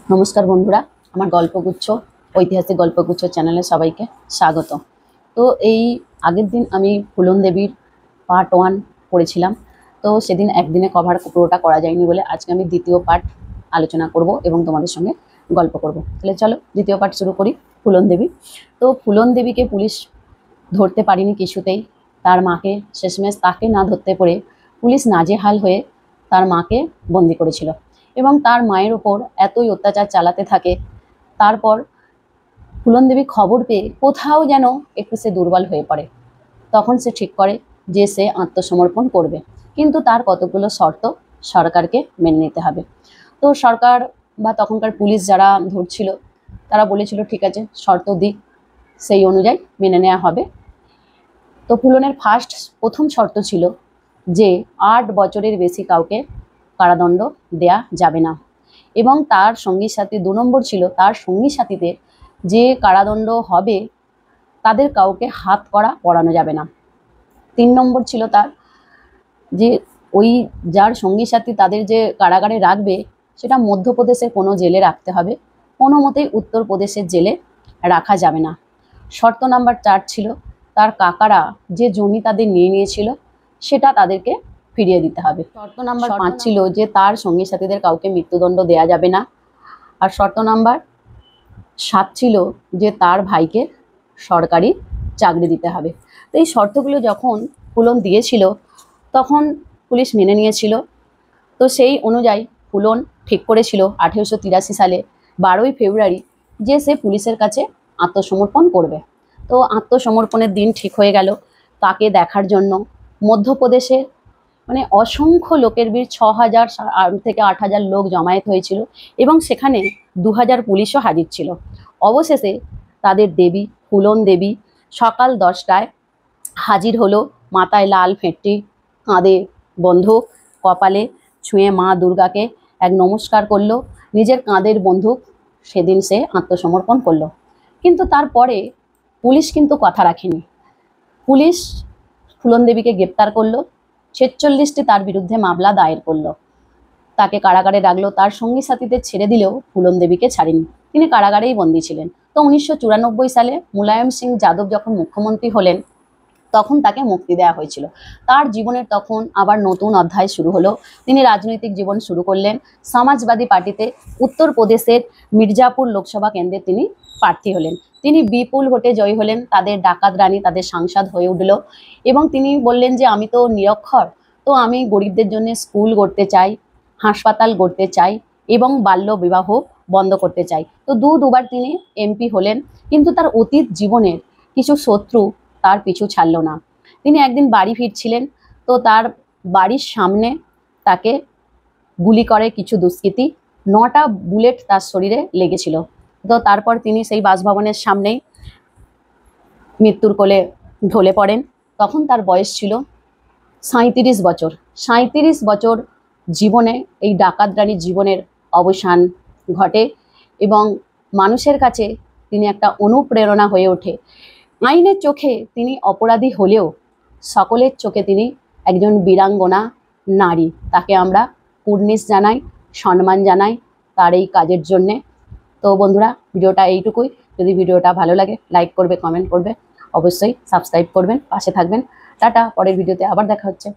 নমস্কার বন্ধুরা, আমার গল্পগুচ্ছ ঐতিহাসিক গল্পগুচ্ছ চ্যানেলে সবাইকে স্বাগত। তো এই আগের দিন আমি ফুলন দেবীর পার্ট 1 পড়েছিলাম। তো সেদিন একদিনে কভার পুরোটা করা যায়নি বলে আজকে আমি দ্বিতীয় পার্ট আলোচনা করব এবং তোমাদের সঙ্গে গল্প করব। তাহলে চলো দ্বিতীয় পার্ট শুরু করি। ফুলন দেবী। তো ফুলন দেবীকে পুলিশ ধরতে পারিনি কিছুতেই। তার মাকে শেষমেশ তাকে না ধরতে পেরে পুলিশ নাজেহাল হয়ে তার মাকে বন্দি করেছিল এবং তার মায়ের ওপর এতই অত্যাচার চালাতে থাকে। তারপর ফুলন দেবী খবর পেয়ে কোথাও যেন একটু সে দুর্বল হয়ে পড়ে। তখন সে ঠিক করে যে সে আত্মসমর্পণ করবে, কিন্তু তার কতগুলো শর্ত সরকারকে মেনে নিতে হবে। তো সরকার বা তখনকার পুলিশ যারা ধরছিল তারা বলেছিল ঠিক আছে, শর্ত দিক, সেই অনুযায়ী মেনে নেওয়া হবে। তো ফুলনের প্রথম শর্ত ছিল যে 8 বছরের বেশি কাউকে কারাদণ্ড দেয়া যাবে না, এবং তার সঙ্গী সাথী 2 নম্বর ছিল তার সঙ্গী সাথীদের যে কারাদণ্ড হবে তাদের কাউকে হাত করা পরানো যাবে না। 3 নম্বর ছিল তার যে ওই যার সঙ্গী সাথী তাদের যে কারাগারে রাখবে সেটা মধ্যপ্রদেশের কোনো জেলে রাখতে হবে, কোনো মতেই উত্তরপ্রদেশের জেলে রাখা যাবে না। শর্ত নাম্বার 4 ছিল তার কাকারা যে জমি তাদের নিয়ে নিয়েছিল সেটা তাদেরকে ফিরিয়ে দিতে হবে। শর্ত নাম্বার 5 ছিল যে তার সঙ্গী সাথীদের কাউকে মৃত্যুদণ্ড দেয়া যাবে না। আর শর্ত নাম্বার 7 ছিল যে তার ভাইকে সরকারি চাকরি দিতে হবে। তো এই শর্তগুলো যখন ফুলন দিয়েছিল তখন পুলিশ মেনে নিয়েছিল। তো সেই অনুযায়ী ফুলন ঠিক করেছিল 1883 সালে 12ই ফেব্রুয়ারি যে সে পুলিশের কাছে আত্মসমর্পণ করবে। তো আত্মসমর্পণের দিন ঠিক হয়ে গেল। তাকে দেখার জন্য মধ্যপ্রদেশের মানে অসংখ্য লোকের ভিড়, 6000 থেকে 8000 লোক জমায়েত হয়েছিল এবং সেখানে 2000 পুলিশও হাজির ছিল। অবশেষে তাদের দেবী ফুলন দেবী সকাল 10টায় হাজির হলো। মাথায় লাল ফেঁটটি, কাঁধে বন্দুক, কপালে ছুঁয়ে মা দুর্গাকে এক নমস্কার করলো, নিজের কাঁধের বন্দুক সেদিন সে আত্মসমর্পণ করলো। কিন্তু তারপরে পুলিশ কিন্তু কথা রাখেনি। পুলিশ ফুলন দেবীকে গ্রেপ্তার করলো, 46টি তার বিরুদ্ধে মামলা দায়ের করলো, তাকে কারাগারে রাখলো। তার সঙ্গী সাথীদের ছেড়ে দিলেও ফুলন দেবীকে ছাড়েনি, তিনি কারাগারেই বন্দী ছিলেন। তো 1994 সালে মুলায়ম সিং যাদব যখন মুখ্যমন্ত্রী হলেন তখন তাকে মুক্তি দেওয়া হয়েছিল। তার জীবনের তখন আবার নতুন অধ্যায় শুরু হলো। তিনি রাজনৈতিক জীবন শুরু করলেন। সমাজবাদী পার্টিতে উত্তরপ্রদেশের মির্জাপুর লোকসভা কেন্দ্রে তিনি প্রার্থী হলেন। তিনি বিপুল ভোটে জয়ী হলেন। তাদের ডাকাত রানী তাদের সাংসদ হয়ে উঠল এবং তিনি বললেন যে আমি তো নিরক্ষর, তো আমি গরিবদের জন্য স্কুল গড়তে চাই, হাসপাতাল গড়তে চাই এবং বাল্য বিবাহ বন্ধ করতে চাই। তো দুবার তিনি এমপি হলেন, কিন্তু তার অতীত জীবনের কিছু শত্রু তার পিছু ছাড়ল না। তিনি একদিন বাড়ি ফিরছিলেন, তো তার বাড়ির সামনে তাকে গুলি করে কিছু দুষ্কৃতী, 9টা বুলেট তার শরীরে লেগেছিল। তো তারপর তিনি সেই বাসভবনের সামনেই মৃত্যুর কোলে ঢলে পড়েন। তখন তার বয়স ছিল 37 বছর। 37 বছর জীবনে এই ডাকাত রানীর জীবনের অবসান ঘটে এবং মানুষের কাছে তিনি একটা অনুপ্রেরণা হয়ে ওঠে। আইনের চোখে তিনি অপরাধী হলেও সকলের চোখে তিনি একজন বীরাঙ্গনা নারী। তাকে আমরা কুর্নিশ জানাই, সম্মান জানাই তার এই কাজের জন্যে। তো বন্ধুরা, ভিডিওটা এইটুকুই। যদি ভিডিওটা ভালো লাগে লাইক করবে, কমেন্ট করবে, অবশ্যই সাবস্ক্রাইব করবেন, পাশে থাকবেন। টাটা, পরের ভিডিওতে আবার দেখা হচ্ছে।